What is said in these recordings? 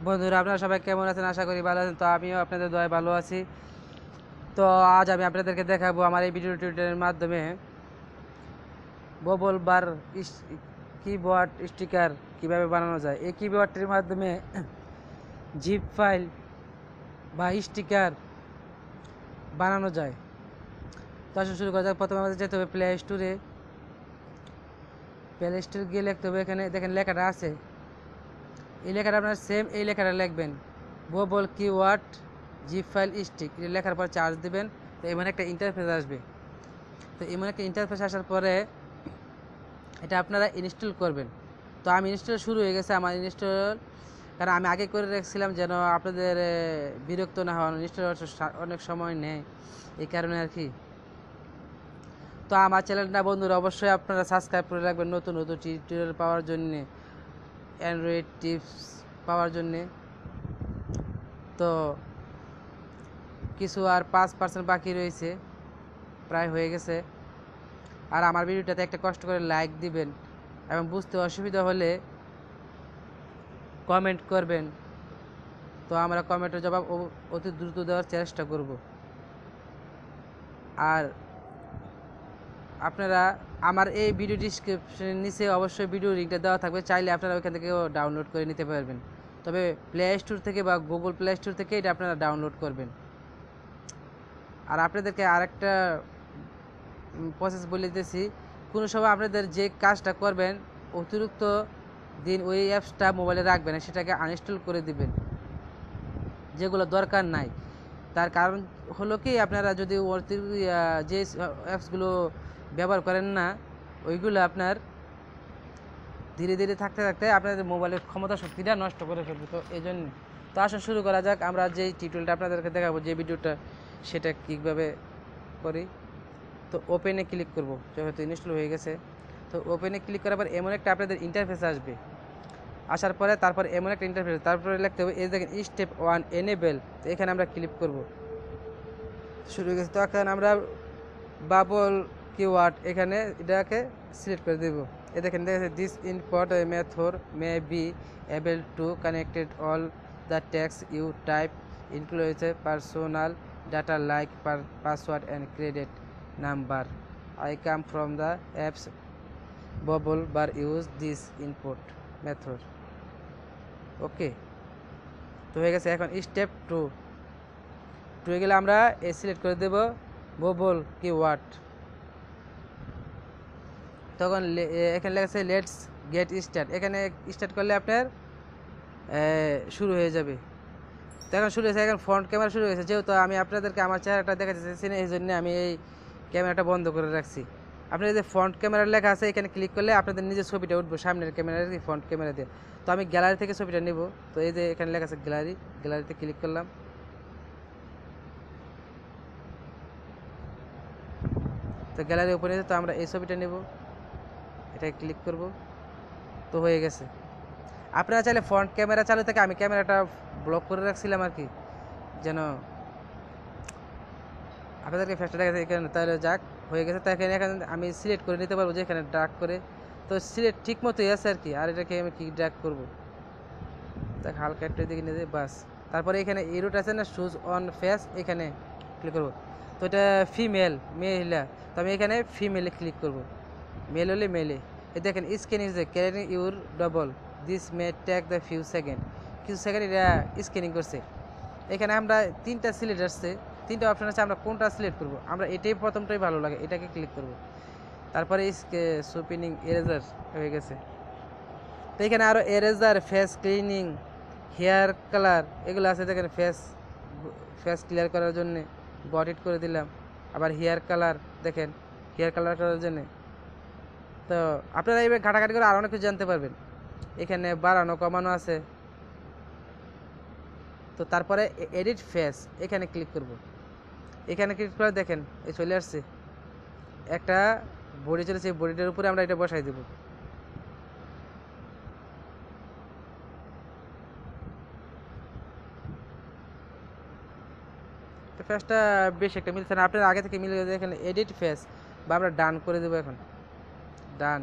বন্ধুরা, আপনারা সবাই কেমন আছেন? আশা করি ভালো আছেন। তো আমিও আপনাদের দয়ায় ভালো আছি। তো আজ আমি আপনাদেরকে দেখাবো আমার এই ভিডিও টিউটোরিয়ালের মাধ্যমে ববল বার কিবোর্ড স্টিকার কিভাবে বানানো যায়। এই কিবোর্ডটির মাধ্যমে জিপ ফাইল বা স্টিকার বানানো যায়। তো আসলে শুরু করা যাক। প্রথমে আমাদের যেতে হবে প্লে স্টোরে। প্লে স্টোরে গিয়ে লিখতে হবে, এখানে দেখেন লেখাটা আছে, এই লেখাটা আপনার সেম এই লেখাটা লিখবেন, ববল কিওয়ার্ড জিপ ফাইল স্টিক। এটা লেখার পর চার্জ দেবেন। তো এমন একটা ইন্টারফেস আসবে। তো এমন একটা ইন্টারফেস আসার পরে এটা আপনারা ইনস্টল করবেন। তো আমি ইনস্টল শুরু হয়ে গেছে আমার ইনস্টল, কারণ আমি আগে করে রাখছিলাম যেন আপনাদের বিরক্ত না হওয়ার। ইনস্টল অনেক সময় নেয়, এই কারণে আর কি। তো আমার চ্যানেলটা বন্ধুরা অবশ্যই আপনারা সাবস্ক্রাইব করে রাখবেন নতুন নতুন টিউটোরিয়াল পাওয়ার জন্যে, অ্যান্ড্রয়েড টিপস পাওয়ার জন্যে। তো কিছু আর 5% বাকি রয়েছে, প্রায় হয়ে গেছে। আর আমার ভিডিওটাতে একটা কষ্ট করে লাইক দিবেন এবং বুঝতে অসুবিধা হলে কমেন্ট করবেন। তো আমরা কমেন্টের জবাব অতি দ্রুত দেওয়ার চেষ্টা করব। আর আপনারা আমার এই ভিডিও ডিসক্রিপশনের নিচে অবশ্যই ভিডিও লিঙ্কটা দেওয়া থাকবে, চাইলে আপনারা ওইখান থেকেও ডাউনলোড করে নিতে পারবেন। তবে প্লে স্টোর থেকে বা গুগল প্লে স্টোর থেকে এটা আপনারা ডাউনলোড করবেন। আর আপনাদেরকে আরেকটা প্রসেস বলে দিতেছি, কোনো সময় আপনাদের যে কাজটা করবেন অতিরিক্ত দিন ওই অ্যাপসটা মোবাইলে রাখবেন না, সেটাকে আনইনস্টল করে দিবেন, যেগুলো দরকার নাই। তার কারণ হলো কি, আপনারা যদি যে অ্যাপসগুলো ব্যবহার করেন না, ওইগুলো আপনার ধীরে ধীরে থাকতে থাকতে আপনাদের মোবাইলের ক্ষমতা শক্তিটা নষ্ট করে ফেলবে। তো এই জন্য তো আসুন শুরু করা যাক। আমরা যেই টিউটোরিয়ালটা আপনাদেরকে দেখাবো, যে ভিডিওটা, সেটা কীভাবে করি। তো ওপেনে ক্লিক করব, যেহেতু ইনস্টল হয়ে গেছে। তো ওপেনে ক্লিক করার পর এমন একটা আপনাদের ইন্টারফেস আসবে। আসার পরে তারপর এমন একটা ইন্টারফেস, তারপরে লিখতে হবে এই দেখেন স্টেপ 1 এনেবেল। তো এখানে আমরা ক্লিক করব। শুরু হয়ে গেছে। তো এখন আমরা বাবল কিওয়ার্ড এখানে এটাকে সিলেক্ট করে দেব। এ দেখেন this input method may be able to connected all the text you type included personal data like password and credit number. I come from the apps bubble bar use this input method. ওকে, তো হয়ে গেছে। এখন step 2 হয়ে গেলে আমরা select করে দেব bubble keyword. তখন এখানে লেখা আছে লেটস গেট স্টার্ট। এখানে স্টার্ট করলে আপনার শুরু হয়ে যাবে। তো এখন শুরু হয়েছে, এখন ফ্রন্ট ক্যামেরা শুরু হয়েছে। যেহেতু আমি আপনাদেরকে আমার চেহারাটা দেখাতে চাইছি না, এই জন্য আমি এই ক্যামেরাটা বন্ধ করে রাখছি। আপনার যে ফ্রন্ট ক্যামেরার লেখা আছে, এখানে ক্লিক করলে আপনাদের নিজের ছবিটা উঠবে সামনের ক্যামেরার ফ্রন্ট ক্যামেরা দিয়ে। তো আমি গ্যালারি থেকে ছবিটা নেব। তো এই যে এখানে লেখা আছে গ্যালারি, গ্যালারিতে ক্লিক করলাম। তো গ্যালারি ওপেন হয়েছে। তো আমরা এই ছবিটা নেব, এটা ক্লিক করব। তো হয়ে গেছে। আপনারা চাইলে ফ্রন্ট ক্যামেরা চালু থাকে, আমি ক্যামেরাটা ব্লক করে রাখছিলাম আর কি, যেন আপনাদেরকে ফেসটা দেখা যায়। এখানে তাহলে যাক হয়ে গেছে। তো এখানে আমি সিলেক্ট করে নিতে পারবো, যে এখানে ড্রাগ করে। তো সিলেক্ট ঠিক মতোই আছে আর কি। আর এটাকে আমি কি ড্রাগ করবো, তাকে হালকা একটু দিকে নিয়ে যাই, বাস। তারপরে এখানে এরোট আছে না, শুজ অন ফেস, এখানে ক্লিক করবো। তো এটা ফিমেল, মহিলা। তো আমি এখানে ফিমেলে ক্লিক করবো, মেল হলে মেলে। এই দেখেন scan is carrying your double, this may take the few second. কিছু সেকেন্ড এটা স্ক্যানিং করছে। এখানে আমরা 3টা সিলেক্ট আসছে, 3টা অপশন আছে, আমরা কোনটা সিলেক্ট করব। আমরা এটাই প্রথমটাই ভালো লাগে, এটাকে ক্লিক করব। তারপরে সুপিনিং এরেজার হয়ে গেছে। তো এখানে আরও eraser, face cleaning, hair colour এগুলো আছে। দেখেন ফেস ক্লিয়ার করার জন্য বডিট করে দিলাম। আবার হেয়ার কালার, দেখেন হেয়ার কালার করার জন্য। তো আপনারা এইভাবে ঘাটাঘাটি করে আরও অনেক কিছু জানতে পারবেন। এখানে বাড়ানো কমানো আছে। তো তারপরে এডিট ফেস, এখানে ক্লিক করব। এখানে ক্লিক করে দেখেন এই চলে আসছে একটা বডি চলেছে, এই বডিটার উপরে আমরা এটা বসাই দেব। তো ফেসটা বেশ একটা মিলছে না, আপনার আগে থেকে মিলে গেছে। এখানে এডিট ফেস, বা আমরা ডান করে দেবো। এখন ডান।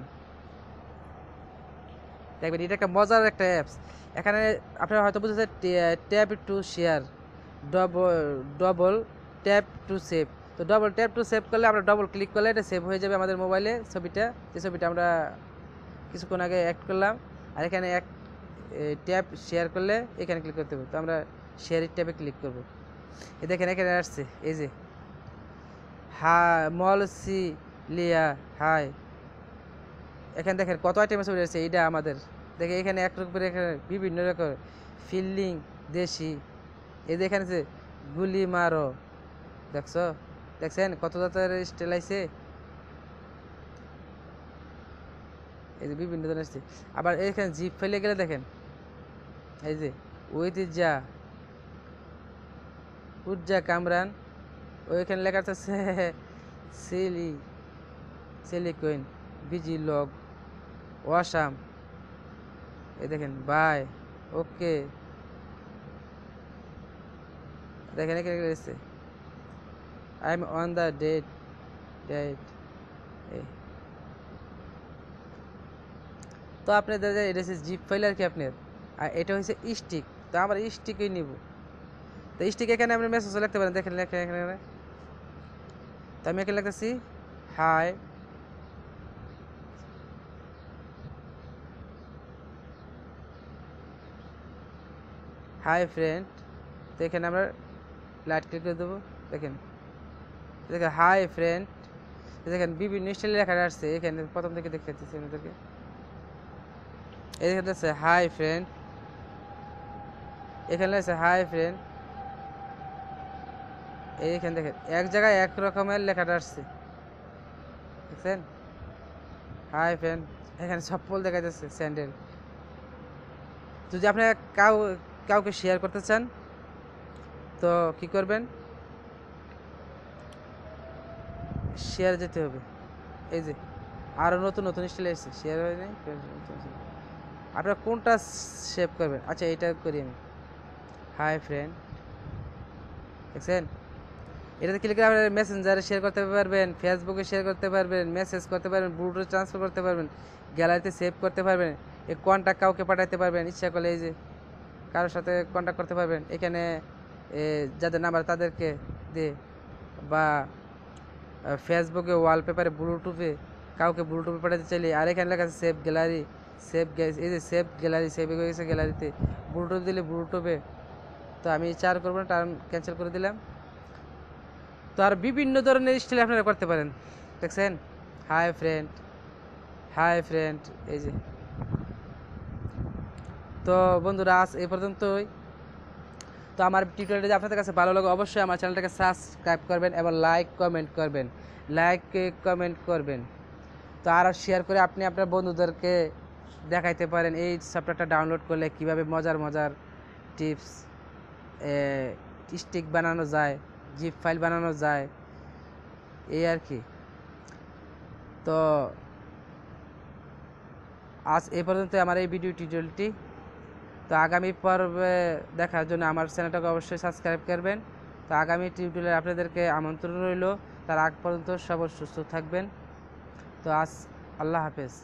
দেখবেন এটা একটা মজার একটা অ্যাপস। এখানে আপনারা হয়তো বুঝেছেন tap to share, double double tap to save. তো ডবল ট্যাপ টু সেভ করলে আমরা ডবল ক্লিক করলে এটা সেভ হয়ে যাবে আমাদের মোবাইলে ছবিটা, যে ছবিটা আমরা কিছুক্ষণ আগে অ্যাড করলাম। আর এখানে এক ট্যাপ শেয়ার করলে এখানে ক্লিক করতে হবে। তো আমরা শেয়ারের ট্যাবে ক্লিক করব। এই দেখেন এখানে আসছে এই যে মল সি লিয়া হাই, এখানে দেখেন কত আইটেমের ছবি রয়েছে। এইটা আমাদের দেখে এখানে এক রকমের, এখানে বিভিন্ন রকম ফিল্ডিং দেশি, এই দেখেন যে গুলি মারো, দেখছেন কত জাতের স্টাইল আইছে। এই যে বিভিন্ন ধরনের আসছে। আবার এখানে জিপ ফেলে গেলে দেখেন এই যে উইথ উজ্জা কামরান, ওইখানে লেখা আছে সিলিকোইন বিজি লগ ওয়াসাম। এই দেখেন বাই ওকে, দেখেন এখানে রয়েছে I am on the date. তো আপনাদের এটা হচ্ছে জিপ ফাইল আর কি আপনার, আর এটা হচ্ছে স্টিক। তো আমরা স্টিকই নিব। তো স্টিক এখানে আপনি মেসেজও লিখতে পারেন, দেখেন লেখা এখানে। তো আমি এখানে লিখতেছি হাই ফ্রেন্ড। তো এখানে আমরা লাইট ক্লিক করে দেবো। দেখেন হাই ফ্রেন্ড, দেখেন বিভিন্ন স্টাইলে লেখা আসছে। এখানে প্রথম থেকে দেখে দিচ্ছি আপনাদেরকে। এখানে আছে হাই ফ্রেন্ড, এখানে আছে হাই ফ্রেন্ড। এইখানে দেখেন এক জায়গায় এক রকমের লেখাটা আসছে, দেখছেন হাই ফ্রেন্ড। এখানে চপ্পল দেখা যাচ্ছে, স্যান্ডেল। যদি আপনি কাউকে শেয়ার করতে চান তো কি করবেন, শেয়ার যেতে হবে। এই যে আরও নতুন নতুন স্টাইল এসেছে, শেয়ার হয় নাই। আপনারা কোনটা সেভ করবেন? আচ্ছা এটা করি আমি, হাই ফ্রেন্ড, দেখছেন। এটাতে ক্লিক করে আপনারা মেসেঞ্জারে শেয়ার করতে পারবেন, ফেসবুকে শেয়ার করতে পারবেন, মেসেজ করতে পারবেন, ব্লুটুথ ট্রান্সফার করতে পারবেন, গ্যালারিতে সেভ করতে পারবেন, এই কন্ট্যাক্ট কাউকে পাঠাতে পারবেন ইচ্ছা করলে। এই যে কারোর সাথে কন্ট্যাক্ট করতে পারবেন এখানে, যাদের নাম্বার তাদেরকে দিয়ে, বা ফেসবুকে ওয়ালপেপারে ব্লুটুথে কাউকে ব্লুটুথে পাঠাতে চাইলে। আর এখানে লেখা আছে সেভ গ্যালারি, এই যে সেভ গ্যালারি, সেভ হয়ে গেছে গ্যালারিতে। ব্লুটুথ দিলে ব্লুটুথে। তো আমি চার করবো না, টার্ন ক্যান্সেল করে দিলাম। তো আর বিভিন্ন ধরনের স্টাইল আপনারা করতে পারেন, দেখছেন হাই ফ্রেন্ড, এই যে। তো বন্ধুরা আজ এই পর্যন্তই। তো আমার টিউটোরিয়ালটা যদি আপনাদের কাছে ভালো লাগে অবশ্যই আমার চ্যানেলটাকে সাবস্ক্রাইব করবেন এবং লাইক কমেন্ট করবেন। তো আর শেয়ার করে আপনি আপনার বন্ধুদেরকে দেখাইতে পারেন এই সফটওয়্যারটা ডাউনলোড করলে কিভাবে মজার টিপস, স্টিক বানানো যায়, জিপ ফাইল বানানো যায়, এই আর কি। তো আজ এই পর্যন্ত আমার এই ভিডিও টিউটোরিয়ালটি। তো আগামী পর্বে দেখার জন্য আমার চ্যানেলটাকে অবশ্যই সাবস্ক্রাইব করবেন। তো আগামী টিউটোরিয়ালে আপনাদেরকে আমন্ত্রণ রইল। তার আগ পর্যন্ত সবাই সুস্থ থাকবেন। তো আজ আল্লাহ হাফেজ।